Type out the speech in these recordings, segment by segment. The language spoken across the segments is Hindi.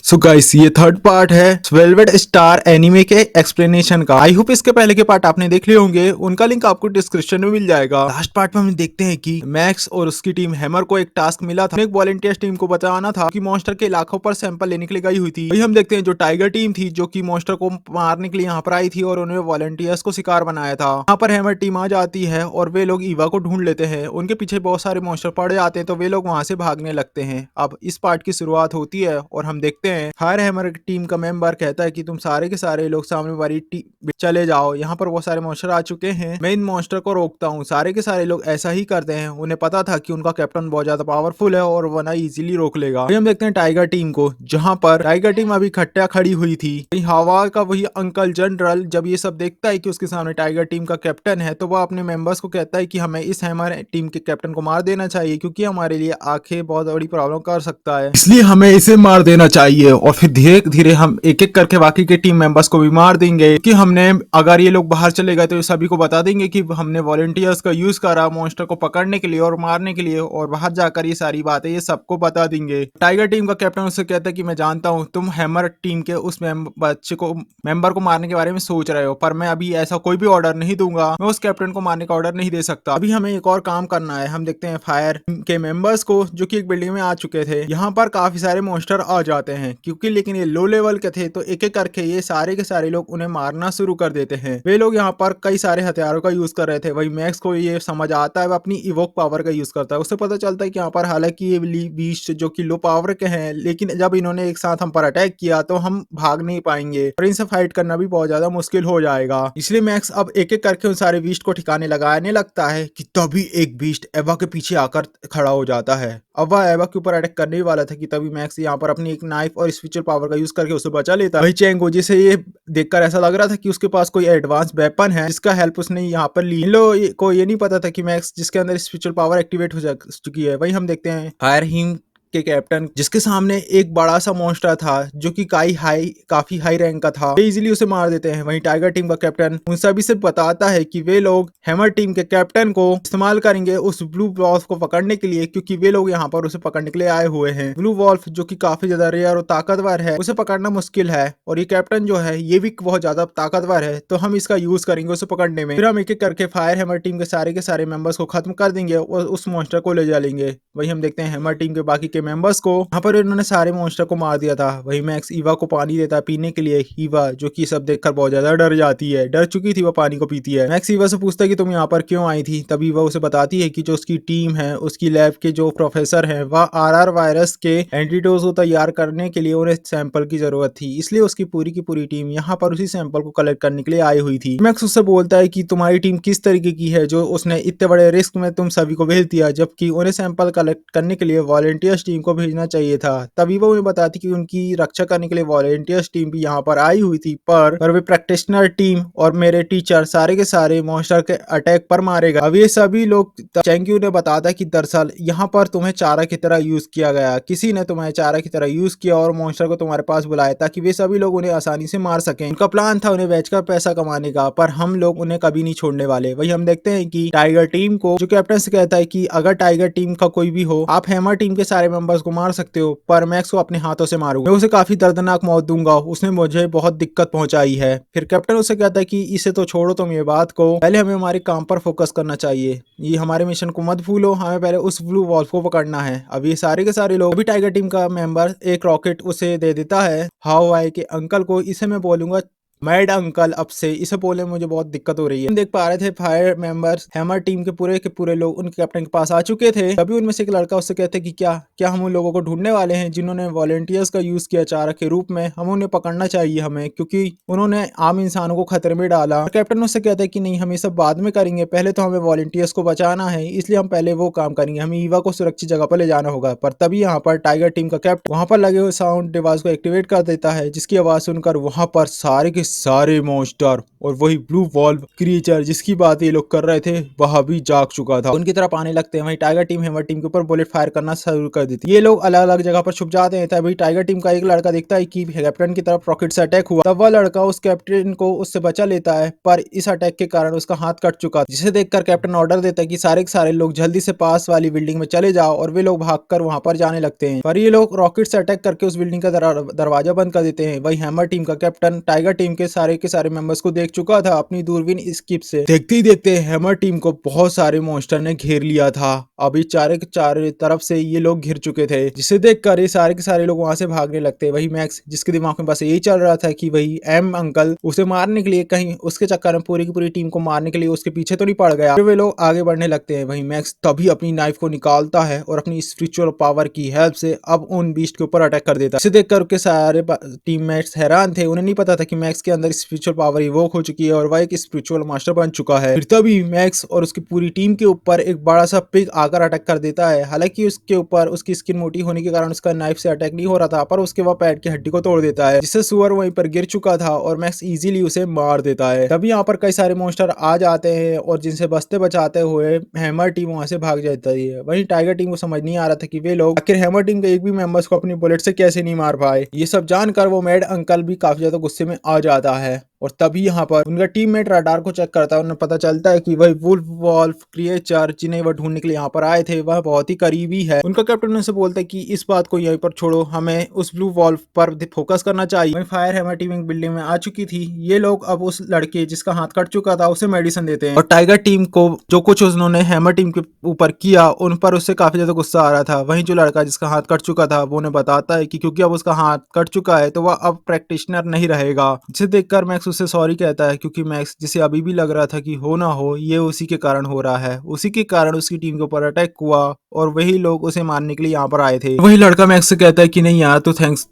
सो गाइस ये थर्ड पार्ट है वेलवेट स्टार एनीमे के एक्सप्लेनेशन का। आई होप इसके पहले के पार्ट आपने देख लिए होंगे, उनका लिंक आपको डिस्क्रिप्शन में मिल जाएगा। लास्ट पार्ट में हम देखते हैं कि मैक्स और उसकी टीम हैमर को एक टास्क मिला था, एक वॉलंटियर्स टीम को बताना था कि मॉन्स्टर के इलाकों पर सैंपल लेने के लिए गई हुई थी। वही हम देखते हैं जो टाइगर टीम थी जो कि मॉन्स्टर को मारने के लिए यहाँ पर आई थी और उन्होंने वॉलंटियर्स को शिकार बनाया था। यहाँ पर हैमर टीम आ जाती है और वे लोग ईवा को ढूंढ लेते हैं। उनके पीछे बहुत सारे मॉन्स्टर पड़ जाते हैं तो वे लोग वहां से भागने लगते हैं। अब इस पार्ट की शुरुआत होती है और हम देखते हैं फायर हैमर टीम का मेंबर कहता है कि तुम सारे के सारे लोग सामने वाली टीम चले जाओ, यहाँ पर बहुत सारे मॉन्स्टर आ चुके हैं, मैं इन मॉन्स्टर को रोकता हूँ। सारे के सारे लोग ऐसा ही करते हैं। उन्हें पता था कि उनका कैप्टन बहुत ज्यादा पावरफुल है और वरना इजीली रोक लेगा। हम देखते हैं टाइगर टीम को, जहाँ पर टाइगर टीम अभी खट्टा खड़ी हुई थी। हवा का वही अंकल जनरल जब ये सब देखता है कि उसके सामने टाइगर टीम का कैप्टन है तो वह अपने मेंबर्स को कहता है कि हमें इस हैमर टीम के कैप्टन को मार देना चाहिए क्योंकि हमारे लिए आंखें बहुत बड़ी प्रॉब्लम कर सकता है, इसलिए हमें इसे मार देना चाहिए। और फिर धीरे धीरे हम एक एक करके बाकी के टीम मेंबर्स को भी मार देंगे कि हमने अगर ये लोग बाहर चले गए तो सभी को बता देंगे कि हमने वॉलंटियर्स का यूज करा मॉन्स्टर को पकड़ने के लिए और मारने के लिए, और बाहर जाकर ये सारी बातें ये सबको बता देंगे। टाइगर टीम का कैप्टन उससे कहता है कि मैं जानता हूँ तुम हैमर टीम के उस बच्चे को मेंबर को मारने के बारे में सोच रहे हो, पर मैं अभी ऐसा कोई भी ऑर्डर नहीं दूंगा, मैं उस कैप्टन को मारने का ऑर्डर नहीं दे सकता। अभी हमें एक और काम करना है। हम देखते हैं फायर के मेंबर्स को जो कि एक बिल्डिंग में आ चुके थे। यहाँ पर काफी सारे मॉन्स्टर आ जाते हैं क्योंकि लेकिन ये लो लेवल के थे तो एक एक करके ये सारे के सारे लोग उन्हें मारना शुरू कर देते हैं। वे लोग यहाँ पर कई सारे हथियारों का यूज कर रहे थे। वही मैक्स को ये समझ आता है, वो अपनी इवोक पावर का यूज करता है। उससे पता चलता है कि यहाँ पर हालांकि ये बीस्ट जो कि लो पावर के हैं, लेकिन जब इन्होंने एक साथ हम पर अटैक किया तो हम भाग नहीं पाएंगे और इनसे फाइट करना भी बहुत ज्यादा मुश्किल हो जाएगा। इसलिए मैक्स अब एक एक करके उन सारे बीस्ट को ठिकाने लगाने लगता है कि तभी एक बीस्ट एवा के पीछे आकर खड़ा हो जाता है। अब वह एवा के ऊपर अटैक करने ही वाला था कि तभी मैक्स यहाँ पर अपनी एक नाइफ और स्पिरिचुअल पावर का यूज करके उसे बचा लेता है। वही चैंगो जिसे ये देखकर ऐसा लग रहा था कि उसके पास कोई एडवांस वेपन है जिसका हेल्प उसने यहाँ पर ली। इन लोगों को ये नहीं पता था कि मैक्स जिसके अंदर स्पिरिचुअल पावर एक्टिवेट हो चुकी है। वही हम देखते हैं फायर हिम के कैप्टन जिसके सामने एक बड़ा सा मॉन्स्टर था जो कि काफी हाई रैंक का था, वे इजीली उसे मार देते हैं। वहीं टाइगर टीम का कैप्टन उन सभी से बताता है कि वे लोग हैमर टीम के कैप्टन को इस्तेमाल करेंगे उस ब्लू वॉल्फ को पकड़ने के लिए क्योंकि वे लोग यहाँ पर उसे पकड़ने के लिए आए हुए हैं। ब्लू वॉल्फ जो कि काफी ज्यादा रेयर और ताकतवर है, उसे पकड़ना मुश्किल है और ये कैप्टन जो है ये भी बहुत ज्यादा ताकतवर है, तो हम इसका यूज करेंगे उसे पकड़ने में। फिर हम एक एक करके फायर हैमर टीम के सारे मेंबर्स को खत्म कर देंगे और उस मॉन्स्टर को ले जा लेंगे। वही हम देखते हैं हैमर टीम के बाकी के मेंबर्स को, यहाँ पर इन्होंने सारे मॉन्स्टर को मार दिया था। वही मैक्स ईवा को पानी देता है पीने के लिए। ईवा जो कि सब देखकर बहुत ज्यादा डर जाती है, डर चुकी थी, वो पानी को पीती है। मैक्स ईवा से पूछता है कि तुम यहाँ पर क्यों आई थी, तभी ईवा उसे बताती है कि जो उसकी टीम है, उसकी लैब के जो प्रोफेसर हैं, वह आरआर वायरस के एंटीडोज को तैयार करने के लिए उन्हें सैंपल की जरूरत थी, इसलिए उसकी पूरी की पूरी टीम यहाँ पर उसी सैंपल को कलेक्ट करने के लिए आई हुई थी। मैक्स उससे बोलता है कि तुम्हारी टीम किस तरीके की है जो उसने इतने बड़े रिस्क में तुम सभी को भेज दिया, जबकि उन्हें सैंपल कलेक्ट करने के लिए वॉलंटियर्स टीम को भेजना चाहिए था। तभी वो उन्हें बताती कि उनकी रक्षा करने के लिए वॉलंटियर्स टीम भी यहाँ पर आई हुई थी, पर वे प्रैक्टिशनर टीम और मेरे टीचर सारे के सारे मॉन्स्टर के अटैक पर मारेगा। अब ये सभी लोग चैंग्यू ने बताता कि दरअसल यहाँ पर तुम्हें चारा की तरह यूज किया गया, किसी ने तुम्हें चारा की तरह यूज किया और मॉन्स्टर को तुम्हारे पास बुलाया ताकि वे सभी लोग उन्हें आसानी से मार सकें। उनका प्लान था उन्हें बेचकर पैसा कमाने का, पर हम लोग उन्हें कभी नहीं छोड़ने वाले। वही हम देखते हैं कि टाइगर टीम को जो कैप्टन से कहता है कि अगर टाइगर टीम का कोई भी हो, आप हैमर टीम के सारे मेंबर्स को मार सकते हो, पर मैक्स को अपने हाथों से मारूंगा, मैं उसे काफी दर्दनाक मौत दूंगा, उसने मुझे बहुत दिक्कत पहुंचाई है। फिर कैप्टन उसे कहता है कि इसे तो छोड़ो तुम ये बात को, पहले हमें हमारे काम पर फोकस करना चाहिए, ये हमारे मिशन को मत भूलो, हमें पहले उस ब्लू वॉल्फ को पकड़ना है। अब ये सारे के सारे लोग, अभी टाइगर टीम का मेंबर एक रॉकेट उसे दे देता है हाउ आई के अंकल को, इसे मैं बोलूंगा मैड अंकल, अब से इसे बोलने में मुझे बहुत दिक्कत हो रही है। हम देख पा रहे थे फायर मेंबर्स हैमर टीम के पूरे लोग उनके कैप्टन के पास आ चुके थे। तभी उनमें से एक लड़का उससे कहते कि क्या हम उन लोगों को ढूंढने वाले हैं जिन्होंने वॉलंटियर्स का यूज किया चारा के रूप में, हम उन्हें पकड़ना चाहिए हमें क्योंकि उन्होंने आम इंसानों को खतरे में डाला। कैप्टन उससे कहता है कि नहीं, हम ये सब बाद में करेंगे, पहले तो हमें वॉलंटियर्स को बचाना है, इसलिए हम पहले वो काम करेंगे, हमें ईवा को सुरक्षित जगह पर ले जाना होगा। पर तभी यहाँ पर टाइगर टीम का कैप्टन वहां पर लगे हुए साउंड डिवाइस को एक्टिवेट कर देता है, जिसकी आवाज सुनकर वहां पर सारे के सारे मॉन्स्टर और वही ब्लू वॉल्व क्रिएचर जिसकी बात ये लोग कर रहे थे वह भी जाग चुका था। उनकी तरफ आने लगते हैं। वही टाइगर टीम हैमर टीम के ऊपर बुलेट फायर करना शुरू कर देती है। ये लोग अलग अलग जगह पर छुप जाते हैं। तभी टाइगर टीम का एक लड़का देखता है कि कैप्टन की तरफ रॉकेट से अटैक हुआ। तब वह लड़का उस कैप्टन को उससे बचा लेता है, पर इस अटैक के कारण उसका हाथ कट चुका, जिसे देखकर कैप्टन ऑर्डर देता है कि सारे के सारे लोग जल्दी से पास वाली बिल्डिंग में चले जाओ, और वे लोग भागकर वहां पर जाने लगते हैं। पर ये लोग रॉकेट से अटैक करके उस बिल्डिंग का दरवाजा बंद कर देते हैं। वही हैमर टीम का कैप्टन टाइगर टीम के सारे मेंबर्स को देख चुका था अपनी दूरबीन स्किप से। देखते ही देखते हैमर टीम को बहुत सारे मॉन्स्टर ने घेर लिया था। अभी चारे तरफ से ये लोग घिर चुके थे, जिसे देखकर ये सारे के सारे लोग वहां से भागने लगते। वही मैक्स, जिसके दिमाग में बस यही चल रहा था कि वही एम अंकल उसे मारने के लिए कहीं उसके चक्कर में पूरी की पूरी टीम को मारने के लिए उसके पीछे तो नहीं पड़ गया। फिर वे लोग आगे बढ़ने लगते हैं। वही मैक्स तभी अपनी नाइफ को निकालता है और अपनी स्पिरिचुअल पावर की हेल्प से अब उन बीस्ट के ऊपर अटैक कर देता है। इसे देखकर उसके सारे टीममेट्स हैरान थे। उन्हें नहीं पता था कि मैक्स के अंदर स्पिरिचुअल पावर इवोक हो चुकी है और वह एक स्पिरिचुअल मास्टर बन चुका है। फिर तभी मैक्स और उसकी पूरी टीम के ऊपर एक बड़ा सा पिग आकर अटैक कर देता है। हालांकि उसके ऊपर उसकी स्किन मोटी होने के कारण उसका नाइफ से अटैक नहीं हो रहा था, पर उसके वह पैड की हड्डी को तोड़ देता है, जिससे सुअर वहीं पर गिर चुका था और मैक्स इजीली उसे मार देता है। तभी यहाँ पर कई सारे मॉन्स्टर आ जाते हैं और जिनसे बचते बचाते हुए हैमर टीम वहां से भाग जाती है। वहीं टाइगर टीम को समझ नहीं आ रहा था कि वे लोग आखिर हैमर टीम के एक भी मेंबर्स को अपनी बुलेट से कैसे नहीं मार पाए। ये सब जानकर वो मैड अंकल भी काफी ज्यादा गुस्से में आ जाता है। और तभी यहाँ पर उनका टीममेट रडार को चेक करता है। उन्हें पता चलता है कि वही वुल्फ वॉल्फ क्रिएचर जिन्हें वह ढूंढने के लिए यहाँ पर आए थे वह बहुत ही करीबी है। उनका कैप्टन उनसे बोलता है कि इस बात को यहीं पर छोड़ो, हमें उस ब्लू वॉल्फ पर फोकस करना चाहिए। वही फायर हैमर टीम एक बिल्डिंग में आ चुकी थी। ये लोग अब उस लड़के जिसका हाथ कट चुका था उसे मेडिसिन देते हैं, और टाइगर टीम को जो कुछ उन्होंने हैमर टीम के ऊपर किया उन पर उससे काफी ज्यादा गुस्सा आ रहा था। वहीं जो लड़का जिसका हाथ कट चुका था वो उन्हें बताता है कि क्योंकि अब उसका हाथ कट चुका है तो वह अब प्रैक्टिशनर नहीं रहेगा, जिसे देखकर मैक्स उससे सॉरी कहता है, क्योंकि मैक्स जिसे अभी भी लग रहा था कि हो ना हो ये उसी के कारण हो रहा है, उसी के कारण उसकी टीम के ऊपर अटैक हुआ और वही लोग उसे मारने के लिए यहाँ पर आए थे। वही लड़का मैक्स से कहता है कि नहीं यार तू थैंक्स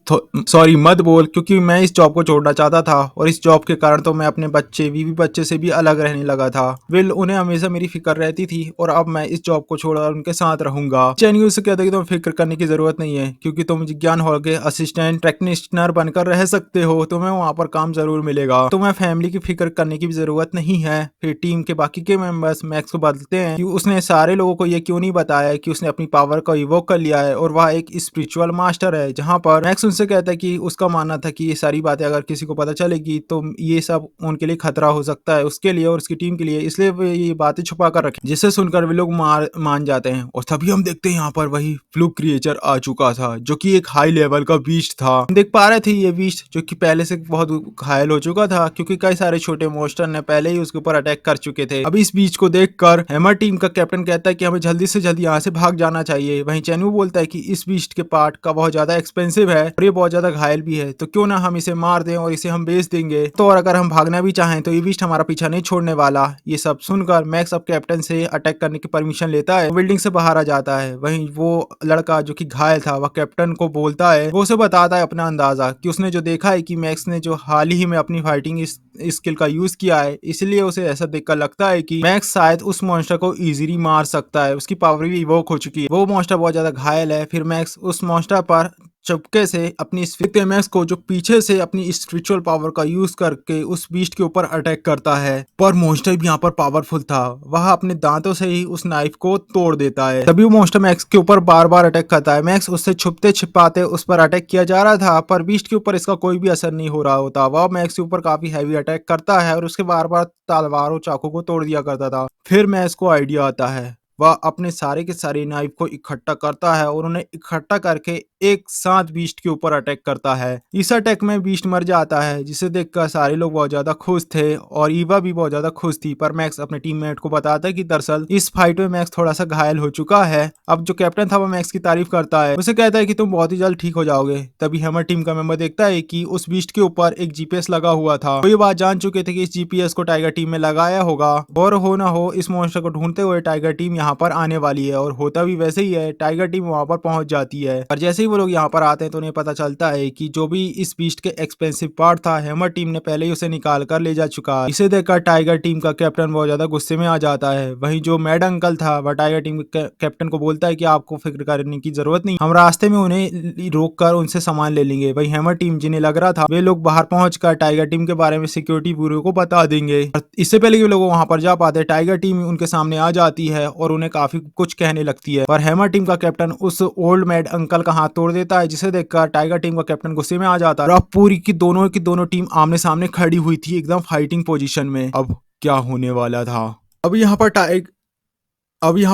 सॉरी मत बोल, क्योंकि मैं इस जॉब को छोड़ना चाहता था और इस जॉब के कारण तो मैं अपने बीवी बच्चे से भी अलग रहने लगा था। विल उन्हें हमेशा मेरी फिक्र रहती थी और अब मैं इस जॉब को छोड़कर उनके साथ रहूंगा। चैनी उससे कहता है कि तुम्हें फिक्र करने की जरूरत नहीं है, क्योंकि तुम विज्ञान हॉल के असिस्टेंट टेक्नीशियन बनकर रह सकते हो, तुम्हें वहां पर काम जरूर मिलेगा, तुम्हें फैमिली की फिक्र करने की भी जरूरत नहीं है। फिर टीम के बाकी के मेंबर्स मैक्स को बदलते हैं कि उसने सारे लोगों को ये क्यों नहीं बताया कि उसने अपनी पावर को इवोक कर लिया है और वह एक स्पिरिचुअल मास्टर है। जहां पर मैक्स उनसे कहता है कि उसका मानना था कि ये सारी बातें अगर किसी को पता चलेगी तो ये सब उनके लिए खतरा हो सकता है, उसके लिए और उसकी टीम के लिए, इसलिए वे ये बातें छुपा कर रखें, जिसे सुनकर वे लोग मान जाते हैं। और तभी हम देखते हैं यहाँ पर वही फ्लू क्रिएचर आ चुका था, जो कि एक हाई लेवल का बीस्ट था। हम देख पा रहे थे ये बीस्ट जो कि पहले से बहुत घायल हो चुका था, क्योंकि कई सारे छोटे मॉन्स्टर ने पहले ही उसके ऊपर अटैक कर चुके थे। अभी इस बीच को देखकर हैमर टीम का कैप्टन कहता है कि हमें जल्दी से जल्दी यहाँ से भाग जाना चाहिए। वहीं चैनू बोलता है कि इस बीस्ट के पार्ट का बहुत ज्यादा एक्सपेंसिव है और ये बहुत ज्यादा घायल भी है, तो क्यों ना हम इसे मार दें और इसे हम बेच देंगे, तो और अगर हम भागना भी चाहें तो ये बीस्ट हमारा पीछा नहीं छोड़ने वाला। ये सब सुनकर मैक्स अब कैप्टन से अटैक करने की परमिशन लेता है, बिल्डिंग से बाहर आ जाता है। वहीं वो लड़का जो कि घायल था वह कैप्टन को बोलता है, वो उसे बताता है अपना अंदाजा कि उसने जो देखा है कि मैक्स ने जो हाल ही में अपनी फाइटिंग स्किल का यूज किया है, इसलिए उसे ऐसा देखकर लगता है कि मैक्स शायद उस मॉन्स्टर को इजीली मार सकता है, उसकी पावर भी इवोक हो चुकी है, वो मॉन्स्टर बहुत ज्यादा घायल है। फिर मैक्स उस मॉन्स्टर पर चुपके से अपनी मैक्स को जो पीछे से अपनी स्पिरिचुअल पावर का यूज करके उस बीस्ट के ऊपर अटैक करता है, पर मॉन्स्टर भी यहाँ पर पावरफुल था, वह अपने दांतों से ही उस नाइफ को तोड़ देता है। तभी वो मॉन्स्टर मैक्स के ऊपर बार बार अटैक करता है। मैक्स उससे छुपते छिपाते उस पर अटैक किया जा रहा था, पर बीस्ट के ऊपर इसका कोई भी असर नहीं हो रहा होता। वह मैक्स के ऊपर काफी हैवी अटैक करता है और उसके बार बार तलवार और चाकू को तोड़ दिया करता था। फिर मैक्स को आइडिया आता है, वह अपने सारे के सारे नाइफ को इकट्ठा करता है और उन्हें इकट्ठा करके एक साथ बीस्ट के ऊपर अटैक करता है। इस अटैक में बीस्ट मर जाता है, जिसे देखकर सारे लोग बहुत ज्यादा खुश थे और ईवा भी बहुत ज्यादा खुश थी। पर मैक्स अपने टीममेट को बताता है कि दरअसल इस फाइट में मैक्स थोड़ा सा घायल हो चुका है। अब जो कैप्टन था वो मैक्स की तारीफ करता है, उसे कहता है कि तुम बहुत ही जल्द ठीक हो जाओगे। तभी हैमर टीम का मेंबर देखता है कि उस बीस्ट के ऊपर एक जीपीएस लगा हुआ था। वो ये बात जान चुके थे कि इस जीपीएस को टाइगर टीम में लगाया होगा, और हो ना हो इस मॉन्स्टर को ढूंढते हुए टाइगर टीम यहाँ पर आने वाली है। और होता भी वैसे ही है, टाइगर टीम वहां पर पहुंच जाती है। और जैसे ही ही वो लोग यहाँ पर आते हैं तो उन्हें पता चलता है कि जो भी इस बीस्ट के एक्सपेंसिव पार्ट था हैमर टीम ने पहले ही उसे निकाल कर ले जा चुका है। इसे देखकर टाइगर टीम का कैप्टन बहुत ज्यादा गुस्से में आ जाता है। वहीं जो मैड अंकल था वह टाइगर टीम के कैप्टन को बोलता है कि आपको फिक्र करने की जरूरत नहीं, हम रास्ते में उन्हें रोक कर उनसे सामान ले लेंगे। वही हैमर टीम जिन्हें लग रहा था वे लोग बाहर पहुंचकर टाइगर टीम के बारे में सिक्योरिटी ब्यूरो को बता देंगे। इससे पहले कि लोग वहां पर जा पाते टाइगर टीम उनके सामने आ जाती है और उन्हें काफी कुछ कहने लगती है। और हैमर टीम का कैप्टन उस ओल्ड मैड अंकल का हाथ तोड़ देता है, जिसे देखकर टाइगर टीम का कैप्टन गुस्से में आ जाता है। अब पूरी की दोनों टीम आमने सामने खड़ी हुई थी एकदम फाइटिंग पोजीशन में। अब क्या होने वाला था? अब यहाँ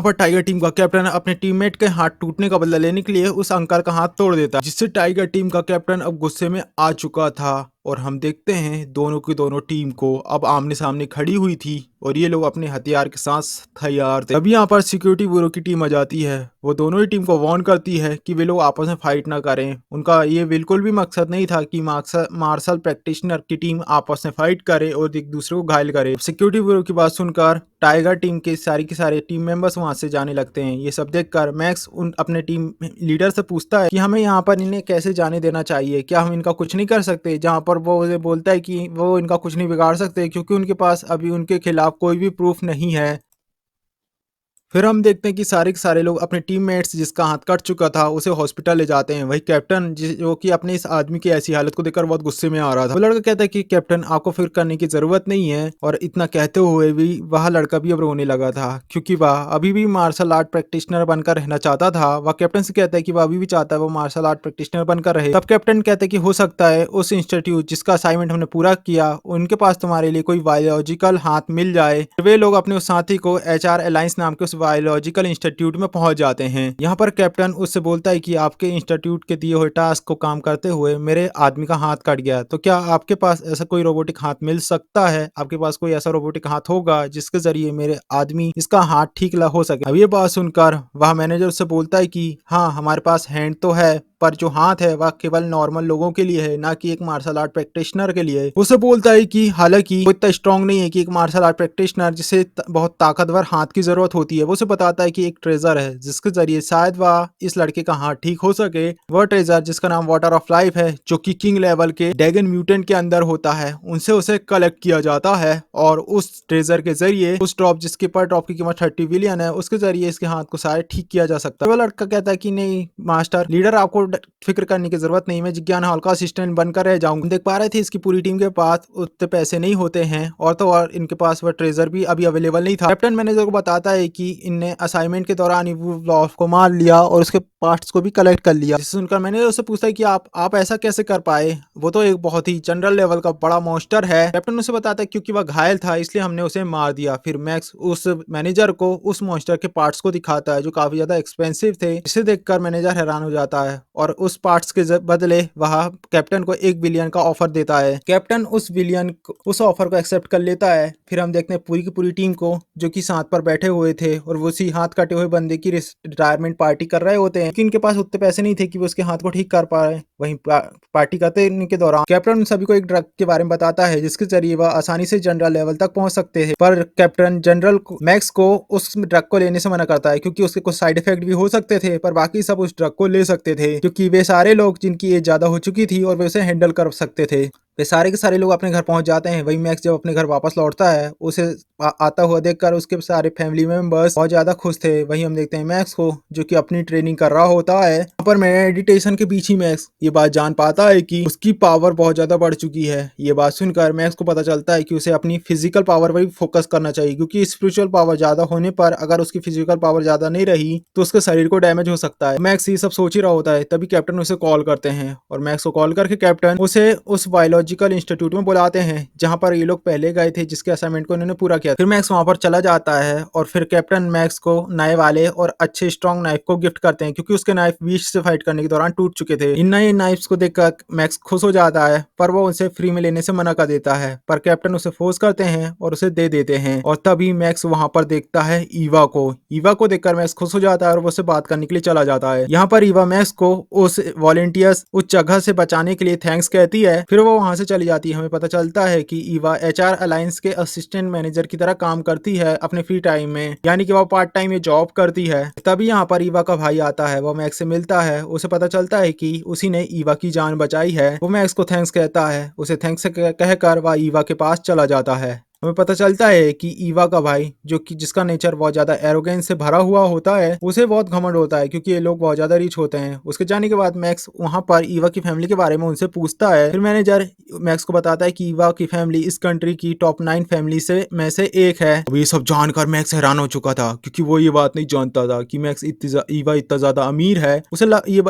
पर टाइगर टीम का कैप्टन अपने टीममेट के हाथ टूटने का बदला लेने के लिए उस अंकल का हाथ तोड़ देता है, जिससे टाइगर टीम का कैप्टन अब गुस्से में आ चुका था। और हम देखते हैं दोनों की दोनों टीम को अब आमने सामने खड़ी हुई थी और ये लोग अपने हथियार के साथ तैयार थे। अभी यहाँ पर सिक्योरिटी ब्यूरो की टीम आ जाती है। वो दोनों ही टीम को वार्न करती है कि वे लोग आपस में फाइट ना करें। उनका ये बिल्कुल भी मकसद नहीं था कि मार्शल प्रैक्टिशनर की टीम आपस में फाइट करे और एक दूसरे को घायल करे। सिक्योरिटी ब्यूरो की बात सुनकर टाइगर टीम के सारे टीम मेंबर्स वहां से जाने लगते हैं। ये सब देखकर मैक्स अपने टीम लीडर से पूछता है कि हमें यहाँ पर इन्हें कैसे जाने देना चाहिए, क्या हम इनका कुछ नहीं कर सकते? जहाँ पर वो उसे बोलता है कि वो इनका कुछ नहीं बिगाड़ सकते क्योंकि उनके पास अभी उनके खिलाफ कोई भी प्रूफ नहीं है। फिर हम देखते हैं कि सारे के सारे लोग अपने टीममेट्स जिसका हाथ कट चुका था उसे हॉस्पिटल ले जाते हैं। वही कैप्टन जो कि अपने इस आदमी की ऐसी हालत को देखकर बहुत गुस्से में आ रहा था। वो लड़का कहता है कि कैप्टन आपको फिक्र करने की जरूरत नहीं है। और इतना कहते हुए भी वह लड़का भी अब रोने लगा था क्योंकि वह अभी भी मार्शल आर्ट प्रैक्टिशनर बनकर रहना चाहता था। वह कैप्टन से कहता है कि वह अभी भी चाहता है वो मार्शल आर्ट प्रैक्टिशनर बनकर रहे। तब कैप्टन कहते हैं कि हो सकता है उस इंस्टीट्यूट जिसका असाइनमेंट हमने पूरा किया उनके पास तुम्हारे लिए कोई बायोलॉजिकल हाथ मिल जाए। वे लोग अपने उस साथी को HR अलायंस नाम के उस बायोलॉजिकल इंस्टीट्यूट में पहुंच जाते हैं। यहाँ पर कैप्टन उससे बोलता है कि आपके इंस्टीट्यूट के दिए हुए टास्क को काम करते हुए मेरे आदमी का हाथ कट गया, तो क्या आपके पास ऐसा कोई रोबोटिक हाथ मिल सकता है? आपके पास कोई ऐसा रोबोटिक हाथ होगा जिसके जरिए मेरे आदमी इसका हाथ ठीक हो सके? अब ये बात सुनकर वह मैनेजर उससे बोलता है कि हाँ हमारे पास हैंड तो है पर जो हाथ है वह केवल नॉर्मल लोगों के लिए है, ना कि एक मार्शल आर्ट प्रैक्टिशनर के लिए। उसे बोलता है कि हालांकि वो इतना स्ट्रांग नहीं है कि एक मार्शल आर्ट प्रैक्टिशनर जिसे बहुत ताकतवर हाथ की जरूरत होती है। वो उसे बताता है कि एक ट्रेजर है जिसके जरिए शायद वह इस लड़के का हाथ ठीक हो सके। वह ट्रेजर जिसका नाम वाटर ऑफ लाइफ है, जो कि किंग लेवल के ड्रैगन म्यूटेंट के अंदर होता है, उनसे उसे कलेक्ट किया जाता है और उस ट्रेजर के जरिए उस ड्रॉप जिसके पर ड्रॉप की कीमत 30 बिलियन है उसके जरिए इसके हाथ को शायद ठीक किया जा सकता है। वो लड़का कहता है कि नहीं मास्टर लीडर आपको फिक्र करने की जरूरत नहीं, मैं जिज्ञान हॉल का असिस्टेंट बनकर रह जाऊंगा। देख पा रहे थे इसकी पूरी टीम के पास उतने पैसे नहीं होते हैं और तो और इनके पास वह ट्रेजर भी अभी अवेलेबल नहीं था। कैप्टन मैनेजर को बताता है कि इनने असाइनमेंट के दौरान ही वो को मार लिया और उसके पार्ट्स को भी कलेक्ट कर लिया। जिसे सुनकर मैनेजर उससे पूछता है कि आप ऐसा कैसे कर पाए? वो तो एक बहुत ही जनरल लेवल का बड़ा मॉन्स्टर है। कैप्टन उसे बताता है क्योंकि वह घायल था इसलिए हमने उसे मार दिया। फिर मैक्स उस मैनेजर को उस मॉन्स्टर के पार्ट्स को दिखाता है जो काफी ज्यादा एक्सपेंसिव थे। इसे देखकर मैनेजर हैरान हो जाता है और उस पार्ट्स के बदले वह कैप्टन को 1 बिलियन का ऑफर देता है। कैप्टन उस ऑफर को एक्सेप्ट कर लेता है। फिर हम देखते हैं पूरी की पूरी टीम को जो कि साथ पर बैठे हुए थे और वो उसी हाथ कटे हुए बंदे की रिटायरमेंट पार्टी कर रहे होते हैं कि इनके पास उतने पैसे नहीं थे कि वो उसके हाथ को ठीक कर पाए। वहीं पार्टी करते के दौरान कैप्टन उन सभी को एक ड्रग के बारे में बताता है जिसके जरिए वह आसानी से जनरल लेवल तक पहुंच सकते हैं। पर कैप्टन जनरल मैक्स को उस ड्रग को लेने से मना करता है क्योंकि उसके कुछ साइड इफेक्ट भी हो सकते थे, पर बाकी सब उस ड्रग को ले सकते थे क्योंकि वे सारे लोग जिनकी एज ज्यादा हो चुकी थी और वे उसे हैंडल कर सकते थे। वे सारे के सारे लोग अपने घर पहुंच जाते हैं। वही मैक्स जब अपने घर वापस लौटता है उसे आता हुआ देखकर उसके सारे फैमिली मेंबर्स बहुत ज्यादा खुश थे। वही हम देखते हैं मैक्स को जो कि अपनी ट्रेनिंग कर रहा होता है। यहाँ पर मेडिटेशन के बीच ही मैक्स ये बात जान पाता है कि उसकी पावर बहुत ज्यादा बढ़ चुकी है। ये बात सुनकर मैक्स को पता चलता है कि उसे अपनी फिजिकल पावर पर भी फोकस करना चाहिए क्योंकि स्पिरिचुअल पावर ज्यादा होने पर अगर उसकी फिजिकल पावर ज्यादा नहीं रही तो उसके शरीर को डैमेज हो सकता है। मैक्स ये सब सोच ही रहा होता है तभी कैप्टन उसे कॉल करते हैं और मैक्स को कॉल करके कैप्टन उसे उस बायोलॉजिकल इंस्टीट्यूट में बुलाते हैं जहां पर ये लोग पहले गए थे जिसके असाइनमेंट को इन्होंने पूरा किया। फिर मैक्स वहां पर चला जाता है और फिर कैप्टन मैक्स को नए वाले और अच्छे स्ट्रॉन्ग नाइफ को गिफ्ट करते हैं क्योंकि उसके नाइफ बीच से फाइट करने के दौरान टूट चुके थे। इन नए नाइफ्स को देखकर मैक्स खुश हो जाता है पर वो उसे फ्री में लेने से मना कर देता है, पर कैप्टन उसे फोर्स करते हैं और उसे दे देते हैं। और तभी मैक्स वहां पर देखता है ईवा को देखकर मैक्स खुश हो जाता है और वो उससे बात करने के लिए चला जाता है। यहाँ पर ईवा मैक्स को उस वॉलेंटियर्स उस जगह से बचाने के लिए थैंक्स कहती है। फिर वो वहां वहां से चली जाती है। हमें पता चलता है कि ईवा एचआर अलायंस के असिस्टेंट मैनेजर की तरह काम करती है अपने फ्री टाइम में, यानी कि वो पार्ट टाइम ये जॉब करती है। तभी यहाँ पर ईवा का भाई आता है, वो मैक्स से मिलता है। उसे पता चलता है कि उसी ने ईवा की जान बचाई है। वो मैक्स को थैंक्स कहता है। उसे थैंक्स कहकर वह ईवा के पास चला जाता है। हमें पता चलता है कि ईवा का भाई, जो कि जिसका नेचर बहुत ज्यादा एरोगेंस से भरा हुआ होता है, उसे बहुत घमंड होता है क्योंकि ये लोग बहुत ज्यादा रिच होते हैं। उसके जाने के बाद मैक्स वहां पर ईवा की फैमिली के बारे में उनसे पूछता है। फिर मैनेजर मैक्स को बताता है कि ईवा की फैमिली इस कंट्री की टॉप 9 फैमिली से में से एक है। अब ये सब जानकर मैक्स हैरान हो चुका था क्योंकि वो ये बात नहीं जानता था कि मैक्स ईवा इतना ज्यादा अमीर है। उसे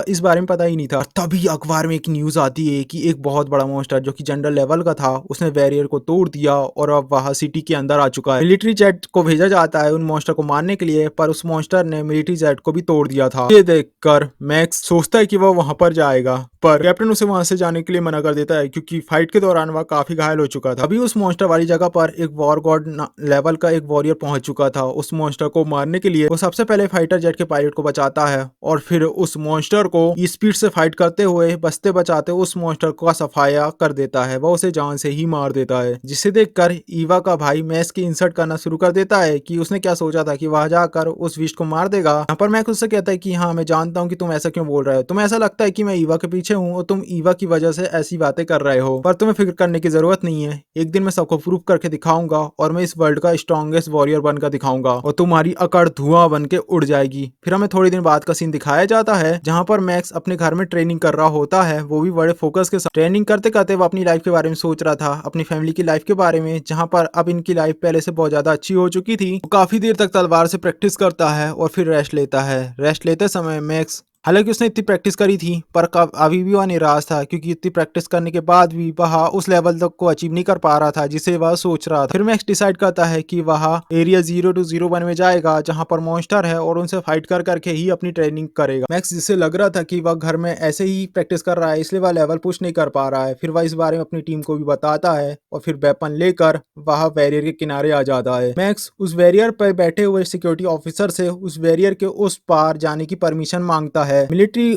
इस बारे में पता ही नहीं था। तभी अखबार में एक न्यूज आती है कि एक बहुत बड़ा मॉन्स्टर जो कि जनरल लेवल का था, उसने बैरियर को तोड़ दिया और अब वह सिटी के अंदर आ चुका है। मिलिट्री जेट को भेजा जाता है उन मॉन्स्टर को मारने के लिए, पर उस मॉन्स्टर ने मिलिट्री जेट को भी तोड़ दिया था। ये देखकर मैक्स सोचता है कि वह वहां पर जाएगा, पर कैप्टन उसे वहां से जाने के लिए मना कर देता है क्योंकि फाइट के दौरान वह काफी घायल हो चुका था। अभी उस मॉन्स्टर वाली जगह पर एक वॉर गॉड लेवल का एक वॉरियर पहुंच चुका था। उस मॉन्स्टर को मारने के लिए वो सबसे पहले फाइटर जेट के पायलट को बचाता है और फिर उस मॉन्स्टर को स्पीड से फाइट करते हुए बचते बचाते उस मॉन्स्टर का सफाया कर देता है। वह उसे जान से ही मार देता है, जिसे देखकर ईवा का भाई मैक्स की इंसल्ट करना शुरू कर देता है कि उसने क्या सोचा था कि वह जाकर उस विश को मार देगा। यहाँ पर मैक्स उससे कहता है कि हाँ, मैं जानता हूँ कि तुम ऐसा क्यों बोल रहे हो। तुम्हें ऐसा लगता है कि मैं ईवा के पीछे हूँ और तुम ईवा की वजह से ऐसी बातें कर रहे हो, पर तुम्हें फिक्र करने की जरूरत नहीं है। एक दिन मैं सबको प्रूव करके दिखाऊंगा और मैं इस वर्ल्ड का स्ट्रॉन्गेस्ट वॉरियर बनकर दिखाऊंगा और तुम्हारी अकड़ धुआं बन के उड़ जाएगी। फिर हमें थोड़ी दिन बाद का सीन दिखाया जाता है जहाँ पर मैक्स अपने घर में ट्रेनिंग कर रहा होता है, वो भी बड़े फोकस के साथ। ट्रेनिंग करते करते वो अपनी लाइफ के बारे में सोच रहा था, अपनी फैमिली की लाइफ के बारे में, जहाँ पर अब इनकी लाइफ पहले से बहुत ज्यादा अच्छी हो चुकी थी। वो काफी देर तक तलवार से प्रैक्टिस करता है और फिर रेस्ट लेता है। रेस्ट लेते समय मैक्स, हालांकि उसने इतनी प्रैक्टिस करी थी, पर अभी भी वह निराश था क्योंकि इतनी प्रैक्टिस करने के बाद भी वह उस लेवल तक को अचीव नहीं कर पा रहा था जिसे वह सोच रहा था। फिर मैक्स डिसाइड करता है कि वह एरिया 0-01 में जाएगा जहां पर मॉन्स्टर है और उनसे फाइट कर करके ही अपनी ट्रेनिंग करेगा। मैक्स, जिससे लग रहा था कि वह घर में ऐसे ही प्रैक्टिस कर रहा है इसलिए वह लेवल पुश नहीं कर पा रहा है, फिर वह इस बारे में अपनी टीम को भी बताता है और फिर वेपन लेकर वह बैरियर के किनारे आ जाता है। मैक्स उस बैरियर पर बैठे हुए सिक्योरिटी ऑफिसर से उस बैरियर के उस पार जाने की परमिशन मांगता है। मिलिट्री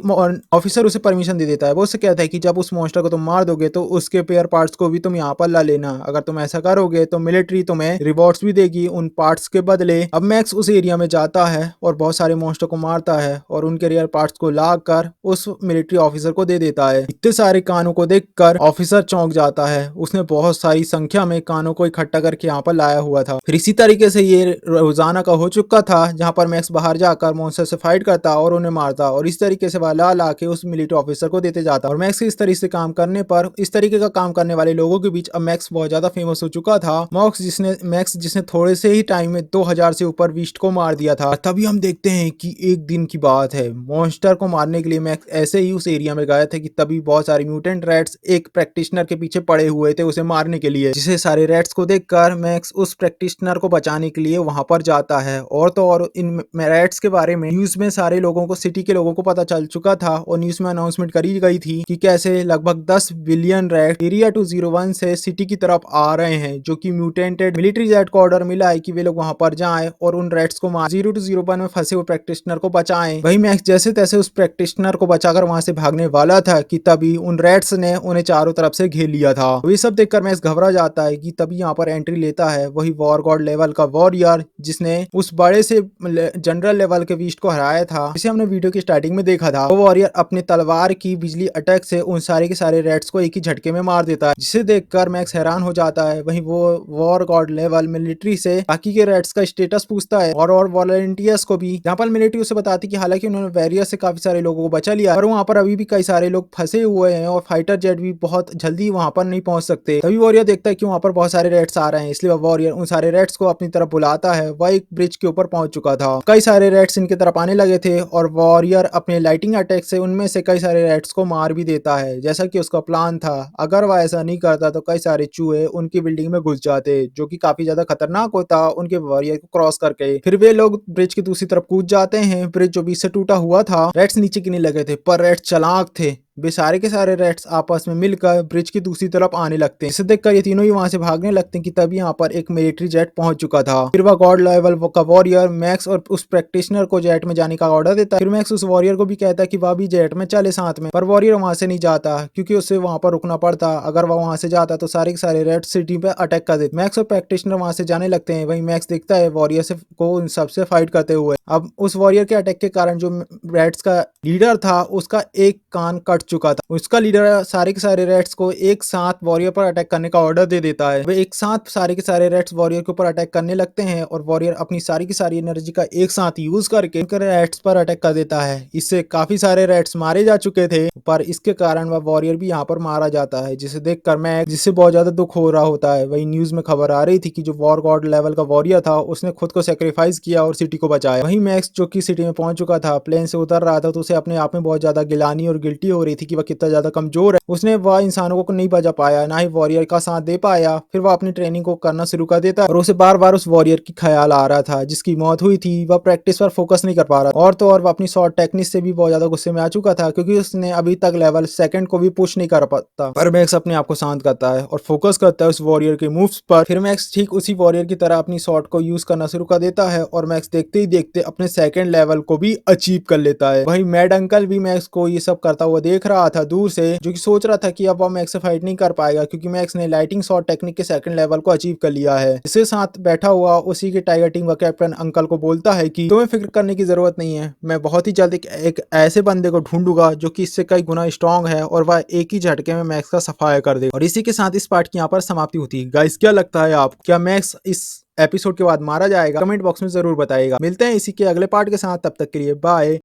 ऑफिसर उसे परमिशन दे देता है। वो उससे कहता है कि जब उस मॉन्स्टर को तुम मार दोगे तो उसके पेयर पार्ट्स को भी तुम यहाँ पर ला लेना। अगर तुम ऐसा करोगे तो मिलिट्री तुम्हें रिवॉर्ड्स भी देगी उन पार्ट्स के बदले। अब मैक्स उस एरिया में जाता है और बहुत सारे मॉन्स्टर को मारता है और उनके रियर पार्ट्स को ला कर उस मिलिट्री ऑफिसर को दे देता है। इतने सारे कानों को देखकर ऑफिसर चौंक जाता है। उसने बहुत सारी संख्या में कानों को इकट्ठा करके यहाँ पर लाया हुआ था। फिर इसी तरीके से ये रोजाना का हो चुका था जहाँ पर मैक्स बाहर जाकर मॉन्स्टर से फाइट करता और उन्हें मारता और इस तरीके से ला के उस मिलिट्री ऑफिसर को देते जाता। और मैक्स इस तरीके से काम करने पर इस तरीके का काम करने वाले लोगों के बीच अब मैक्स बहुत ज्यादा फेमस हो चुका था। मैक्स जिसने थोड़े से ही टाइम में 2000 से ऊपर बीस्ट को मार दिया था। तभी हम देखते हैं कि एक दिन की बात है, मॉन्स्टर को मारने के लिए मैक्स ऐसे ही उस एरिया में गए थे कि तभी बहुत सारे म्यूटेंट रैट्स एक प्रैक्टिशनर के पीछे पड़े हुए थे उसे मारने के लिए, जिसे सारे रैट्स को देखकर मैक्स उस प्रैक्टिशनर को बचाने के लिए वहां पर जाता है। और तो और इन रैट्स के बारे में न्यूज में सारे लोगों को, सिटी के लोगों को पता चल चुका था और न्यूज में अनाउंसमेंट करी गई थी कि कैसे लगभग 10 बिलियन रैट एरिया 201 से सिटी की तरफ आ रहे हैं, जो कि म्यूटेंटेड। मिलिट्री जेट को ऑर्डर मिला है कि वे लोग वहां पर जाएं और उन रैट्स को 0-01 में फंसे हुए प्रैक्टिशनर को बचाएं। वही मैक्स जैसे तैसे उस प्रैक्टिशनर को बचाकर वहां से भागने वाला था कि तभी उन रैट्स ने उन्हें चारों तरफ से घेर लिया था। ये सब देखकर मैक्स घबरा जाता है कि तभी यहाँ पर एंट्री लेता है वही वॉर गॉड लेवल का वॉरियर, जिसने उस बड़े से जनरल लेवल के बीस्ट को हराया था, जिसे हमने वीडियो की स्टार्टिंग में देखा था। वो वॉरियर अपने तलवार की बिजली अटैक से उन सारे के सारे रैट्स को एक ही झटके में मार देता है, जिसे देखकर मैक्स हैरान हो जाता है। वहीं वो वॉर गॉड लेवल मिलिट्री से बाकी के रैट्स का स्टेटस पूछता है और वॉलंटियर्स को भी, जहाँ पर मिलिट्री उसे बताती कि हालांकि उन्होंने वैरियर से काफी सारे लोगों को बचा लिया और वहाँ पर अभी भी कई सारे लोग फंसे हुए हैं और फाइटर जेट भी बहुत जल्दी वहाँ पर नहीं पहुंच सकते। तभी वॉरियर देखता है कि वहाँ पर बहुत सारे रैट्स आ रहे हैं, इसलिए वॉरियर उन सारे रैट्स को अपनी तरफ बुलाता है। वह एक ब्रिज के ऊपर पहुंच चुका था, कई सारे रैट्स इनके तरफ आने लगे थे और वॉरियर अपने लाइटिंग अटैक से उनमें से कई सारे रैट्स को मार भी देता है, जैसा कि उसका प्लान था। अगर वह ऐसा नहीं करता तो कई सारे चूहे उनकी बिल्डिंग में घुस जाते, जो कि काफी ज्यादा खतरनाक होता उनके वॉरियर को क्रॉस करके। फिर वे लोग ब्रिज की दूसरी तरफ कूद जाते हैं। ब्रिज जो बीच से टूटा हुआ था, रैट्स नीचे गिरने लगे थे, पर रैट्स चालाक थे, वे सारे के सारे रेड्स आपस में मिलकर ब्रिज की दूसरी तरफ आने लगते हैं। इसे देखकर ये तीनों ही वहां से भागने लगते हैं कि तभी यहाँ पर एक मिलिट्री जेट पहुंच चुका था। फिर वह गॉड लेवल का वॉरियर मैक्स और उस प्रैक्टिशनर को जेट में जाने का ऑर्डर देता है। फिर मैक्स उस वॉरियर को भी कहता है कि वह भी जेट में चले साथ में, पर वॉरियर वहां से नहीं जाता क्योंकि उसे वहां पर रुकना पड़ता। अगर वह वहां से जाता तो सारे के सारे रेड सिटी पे अटैक कर देते। मैक्स और प्रैक्टिशनर वहां से जाने लगते हैं। वहीं मैक्स देखता है वॉरियर से को उन सबसे फाइट करते हुए। अब उस वॉरियर के अटैक के कारण जो रेड्स का लीडर था उसका एक कान कट चुका था। उसका लीडर सारे के सारे रेड्स को एक साथ वॉरियर पर अटैक करने का ऑर्डर दे देता है। वे एक साथ सारे के सारे रेड्स वॉरियर के ऊपर अटैक करने लगते हैं और वॉरियर अपनी सारी की सारी एनर्जी का एक साथ यूज करके रेड्स पर अटैक कर देता है। इससे काफी सारे रेड्स मारे जा चुके थे, पर इसके कारण वह वॉरियर भी यहाँ पर मारा जाता है, जिसे देखकर मैं जिससे बहुत ज्यादा दुख हो रहा होता है। वही न्यूज में खबर आ रही थी कि जो वॉर गॉड लेवल का वॉरियर था उसने खुद को सेक्रीफाइस किया और सिटी को बचाया। वहीं मैक्स जो कि सिटी में पहुंच चुका था, प्लेन से उतर रहा था, तो उसे अपने आप में बहुत ज्यादा गिलानी और गिल्टी हो रही थी कि वह कितना ज्यादा कमजोर है। उसने वह इंसानों को नहीं बचा पाया, ना ही वॉरियर का साथ दे पाया। फिर वह अपनी ट्रेनिंग को करना शुरू कर देता और उसे बार बार उस वॉरियर की ख्याल आ रहा था जिसकी मौत हुई थी। वह प्रैक्टिस पर फोकस नहीं कर पा रहा और तो और वह अपनी शॉर्ट टेक्निक से भी बहुत ज्यादा गुस्से में आ चुका था क्योंकि उसने अभी तक लेवल सेकंड को भी पुश नहीं कर पाता। पर मैक्स अपने आप को शांत करता है और फोकस करता है उस वॉरियर के मूव्स पर। फिर मैक्स ठीक उसी वॉरियर की तरह अपनी शॉट को यूज करना शुरू कर देता है और मैक्स देखते ही देखते अपने सेकंड लेवल को भी अचीव कर लेता है। वहीं मैड अंकल भी मैक्स को ये सब करता हुआ देख रहा था दूर से, जो कि सोच रहा था कि अब वह मैक्स से फाइट नहीं कर पाएगा क्योंकि मैक्स ने लाइटिंग शॉट टेक्निक के सेकंड लेवल को अचीव कर लिया है। इसके साथ बैठा हुआ उसी के टाइगर टीम का कैप्टन अंकल को बोलता है कि तुम्हें फिक्र करने की जरूरत नहीं है, मैं बहुत ही जल्द एक ऐसे बंदे को ढूंढूंगा जो कि इससे कई गुना स्ट्रांग है और वह एक ही झटके में मैक्स का सफाया कर देगा। और इसी के साथ इस पार्ट की यहाँ पर समाप्ति होती है। गाइस क्या लगता है आप, क्या मैक्स इस एपिसोड के बाद मारा जाएगा? कमेंट बॉक्स में जरूर बताइएगा। मिलते हैं इसी के अगले पार्ट के साथ, तब तक के लिए बाय।